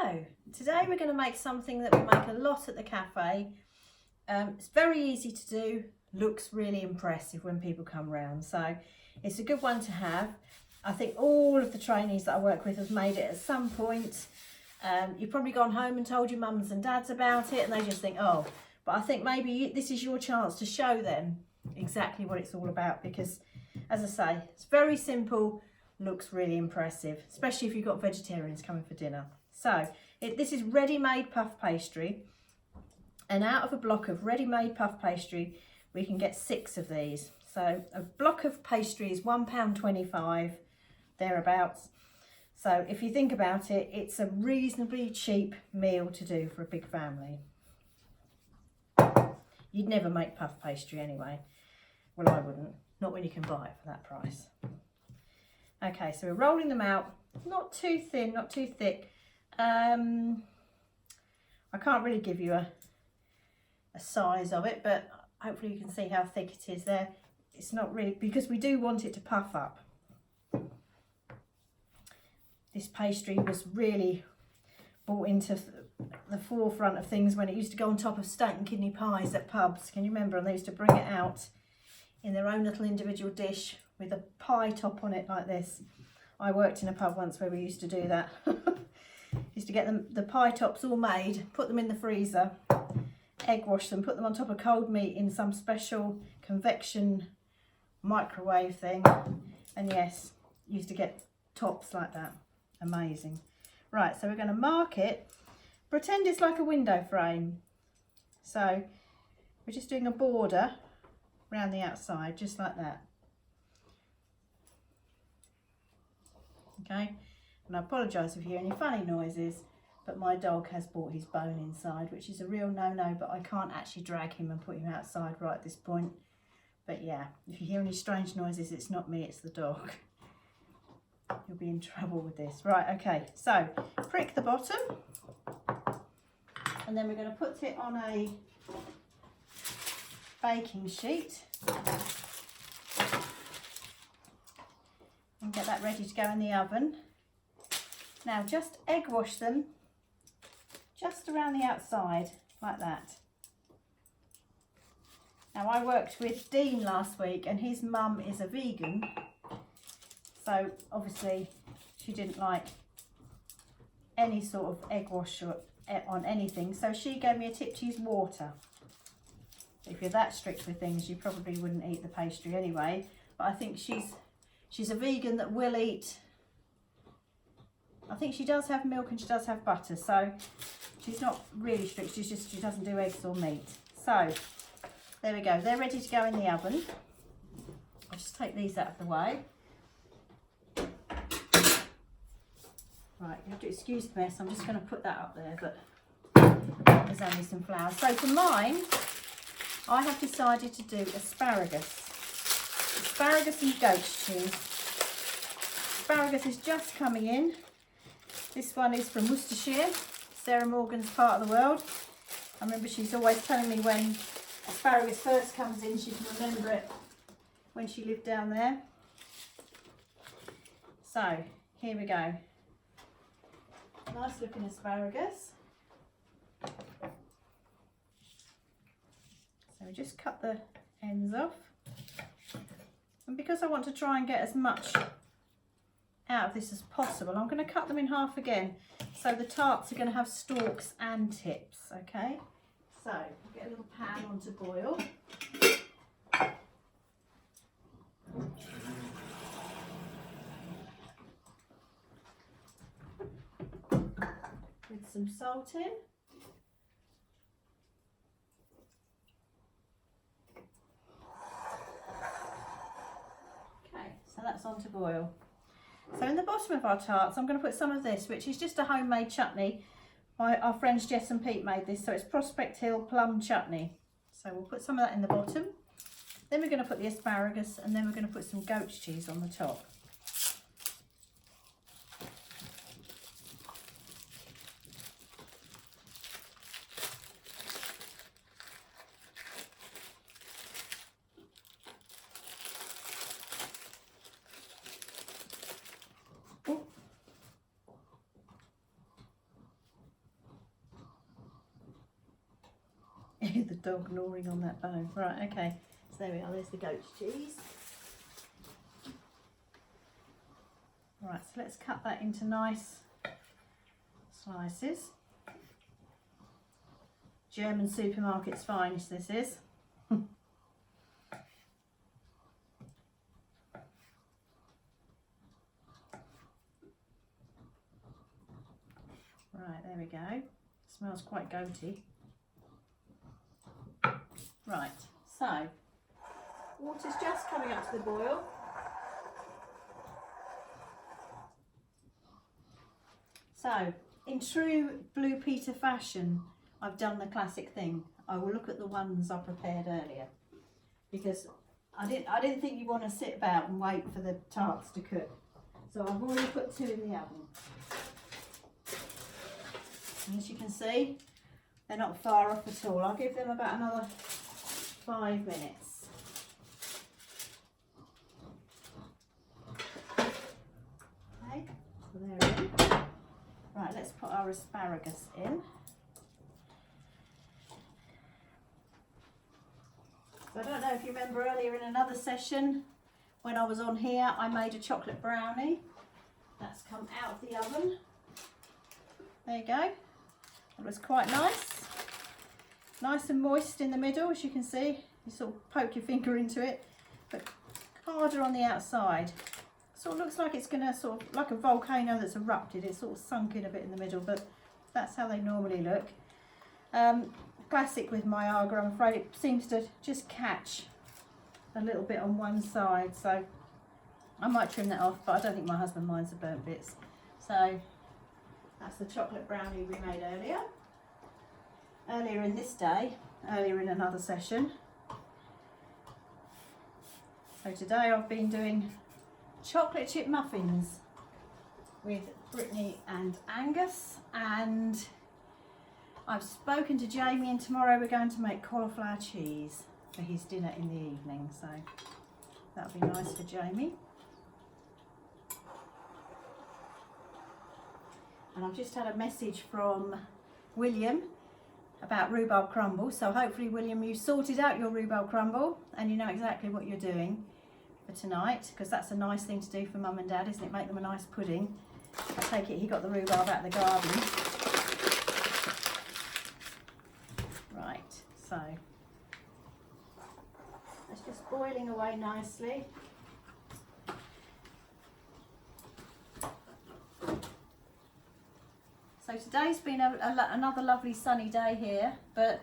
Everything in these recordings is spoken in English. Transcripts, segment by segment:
So today we're going to make something that we make a lot at the cafe. It's very easy to do, looks really impressive when people come round, so it's a good one to have. I think all of the trainees that I work with have made it at some point. You've probably gone home and told your mums and dads about it and they just think, oh, but I think maybe this is your chance to show them exactly what it's all about, because as I say, it's very simple, looks really impressive, especially if you've got vegetarians coming for dinner. So this is ready-made puff pastry, and out of a block of ready-made puff pastry we can get 6 of these. So a block of pastry is £1.25 thereabouts. So if you think about it, it's a reasonably cheap meal to do for a big family. You'd never make puff pastry anyway. Well, I wouldn't, not when you can buy it for that price. Okay, so we're rolling them out, not too thin, not too thick. I can't really give you a size of it, but hopefully you can see how thick it is there. It's not really, because we do want it to puff up. This pastry was really brought into the forefront of things when it used to go on top of steak and kidney pies at pubs. Can you remember? And they used to bring it out in their own little individual dish with a pie top on it like this. I worked in a pub once where we used to do that. Used to get the pie tops all made, put them in the freezer, egg wash them, put them on top of cold meat in some special convection microwave thing, and yes, used to get tops like that. Amazing. Right, so we're going to mark it, pretend it's like a window frame, so we're just doing a border around the outside just like that. Okay, and I apologise if you hear any funny noises, but my dog has brought his bone inside, which is a real no-no, but I can't actually drag him and put him outside right at this point. But yeah, if you hear any strange noises, it's not me, it's the dog. You'll be in trouble with this. Right, okay, so prick the bottom, and then we're going to put it on a baking sheet and get that ready to go in the oven. Now just egg wash them just around the outside like that. Now I worked with Dean last week and his mum is a vegan, so obviously she didn't like any sort of egg wash on anything, so she gave me a tip to use water. If you're that strict with things, you probably wouldn't eat the pastry anyway, but I think she's a vegan that will eat, I think she does have milk and she does have butter, so she's not really strict, she doesn't do eggs or meat. So there we go, they're ready to go in the oven. I'll just take these out of the way. Right, you have to excuse the mess, I'm just going to put that up there, but there's only some flowers. So for mine, I have decided to do asparagus. Asparagus and goat cheese. Asparagus is just coming in. This one is from Worcestershire, Sarah Morgan's part of the world. I remember she's always telling me when asparagus first comes in, she can remember it when she lived down there. So, here we go. Nice looking asparagus. So we just cut the ends off. And because I want to try and get as much out of this as possible, I'm going to cut them in half again. So the tarts are going to have stalks and tips, okay? So we'll get a little pan on to boil. With some salt in. Okay, so that's on to boil. So in the bottom of our tarts, I'm going to put some of this, which is just a homemade chutney. Our friends Jess and Pete made this, so it's Prospect Hill plum chutney. So we'll put some of that in the bottom. Then we're going to put the asparagus, and then we're going to put some goat cheese on the top. dog gnawing on that bone. Right, okay. So there we are, there's the goat's cheese. Right, so let's cut that into nice slices. German supermarket's finest, this is. Right, there we go. Smells quite goaty. Right, so water's just coming up to the boil. So, in true Blue Peter fashion, I've done the classic thing. I will look at the ones I prepared earlier, because I didn't think you want to sit about and wait for the tarts to cook. So I've already put 2 in the oven. And as you can see, they're not far off at all. I'll give them about another 5 minutes. Okay, so they're in. Right, let's put our asparagus in. So I don't know if you remember earlier in another session when I was on here, I made a chocolate brownie. That's come out of the oven. There you go. It was quite nice. Nice and moist in the middle, as you can see. You sort of poke your finger into it, but harder on the outside. Sort of looks like it's going to sort of, like a volcano that's erupted. It's sort of sunk in a bit in the middle, but that's how they normally look. Classic with my agar, I'm afraid it seems to just catch a little bit on one side, so I might trim that off, but I don't think my husband minds the burnt bits. So that's the chocolate brownie we made earlier in this day, earlier in another session. So today I've been doing chocolate chip muffins with Brittany and Angus, and I've spoken to Jamie, and tomorrow we're going to make cauliflower cheese for his dinner in the evening, so that'll be nice for Jamie. And I've just had a message from William about rhubarb crumble, so hopefully, William, you sorted out your rhubarb crumble and you know exactly what you're doing for tonight, because that's a nice thing to do for Mum and Dad, isn't it? Make them a nice pudding. I take it he got the rhubarb out of the garden. Right, so it's just boiling away nicely. So today's been another lovely sunny day here, but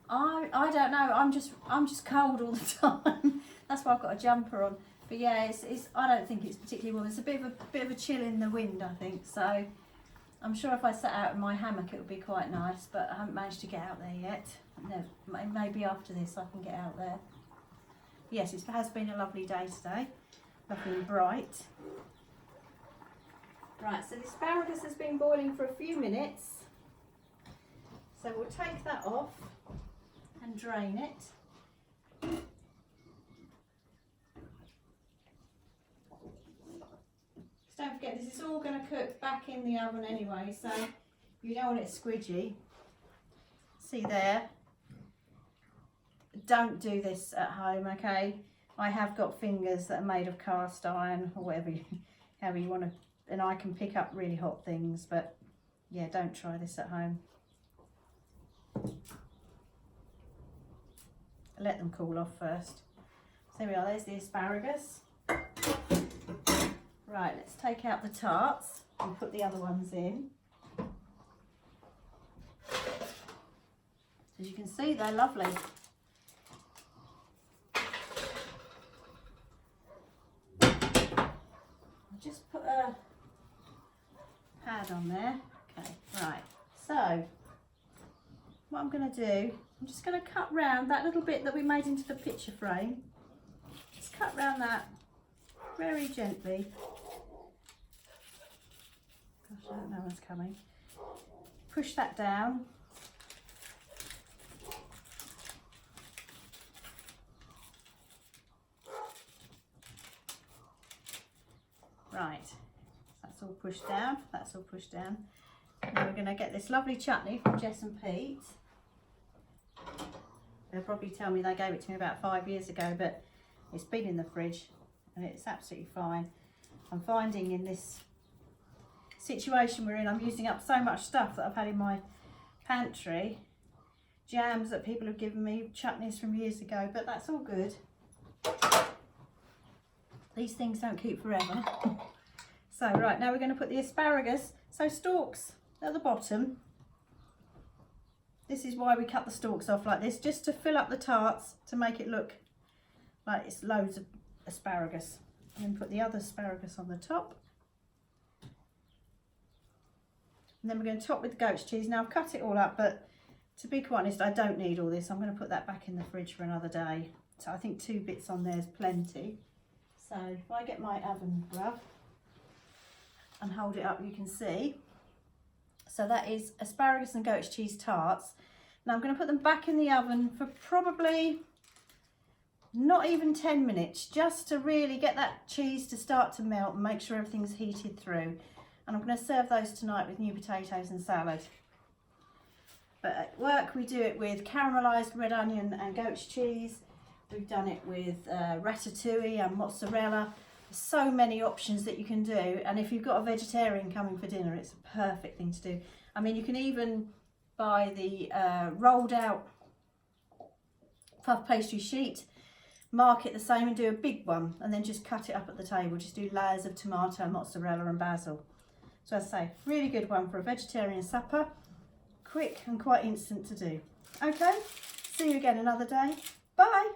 I don't know. I'm just cold all the time. That's why I've got a jumper on. But yeah, it's I don't think it's particularly warm. It's a bit of a chill in the wind, I think. So I'm sure if I sat out in my hammock, it would be quite nice. But I haven't managed to get out there yet. No, maybe after this I can get out there. Yes, it has been a lovely day today, lovely and bright. Right, so the asparagus has been boiling for a few minutes. So we'll take that off and drain it. Don't forget, this is all going to cook back in the oven anyway, so you don't want it squidgy. See there? Don't do this at home, okay? I have got fingers that are made of cast iron or whatever, however you want to, and I can pick up really hot things, but yeah, don't try this at home. Let them cool off first. So there we are, there's the asparagus. Right, let's take out the tarts and put the other ones in. As you can see, they're lovely. I'll just put a pad on there. Okay, right. So, what I'm going to do, I'm just going to cut round that little bit that we made into the picture frame. Just cut round that very gently. Gosh, I don't know what's coming. Push that down. Right, that's all pushed down. That's all pushed down. Now we're going to get this lovely chutney from Jess and Pete. They'll probably tell me they gave it to me about 5 years ago, but it's been in the fridge and it's absolutely fine. I'm finding in this situation we're in, I'm using up so much stuff that I've had in my pantry. Jams that people have given me, chutneys from years ago, but that's all good. These things don't keep forever. So right, now we're going to put the asparagus, so stalks at the bottom. This is why we cut the stalks off like this, just to fill up the tarts, to make it look like it's loads of asparagus. And then put the other asparagus on the top. And then we're going to top with the goat's cheese. Now I've cut it all up, but to be quite honest, I don't need all this. I'm going to put that back in the fridge for another day. So I think 2 bits on there is plenty. So if I get my oven glove and hold it up, you can see. So that is asparagus and goat's cheese tarts. Now I'm going to put them back in the oven for probably not even 10 minutes, just to really get that cheese to start to melt and make sure everything's heated through. And I'm going to serve those tonight with new potatoes and salad. But at work we do it with caramelised red onion and goat's cheese. We've done it with ratatouille and mozzarella. There's so many options that you can do, and if you've got a vegetarian coming for dinner, it's a perfect thing to do. I mean, you can even buy the rolled out puff pastry sheet, mark it the same and do a big one, and then just cut it up at the table. Just do layers of tomato, mozzarella and basil. So as I say, really good one for a vegetarian supper. Quick and quite instant to do. Okay, see you again another day. Bye.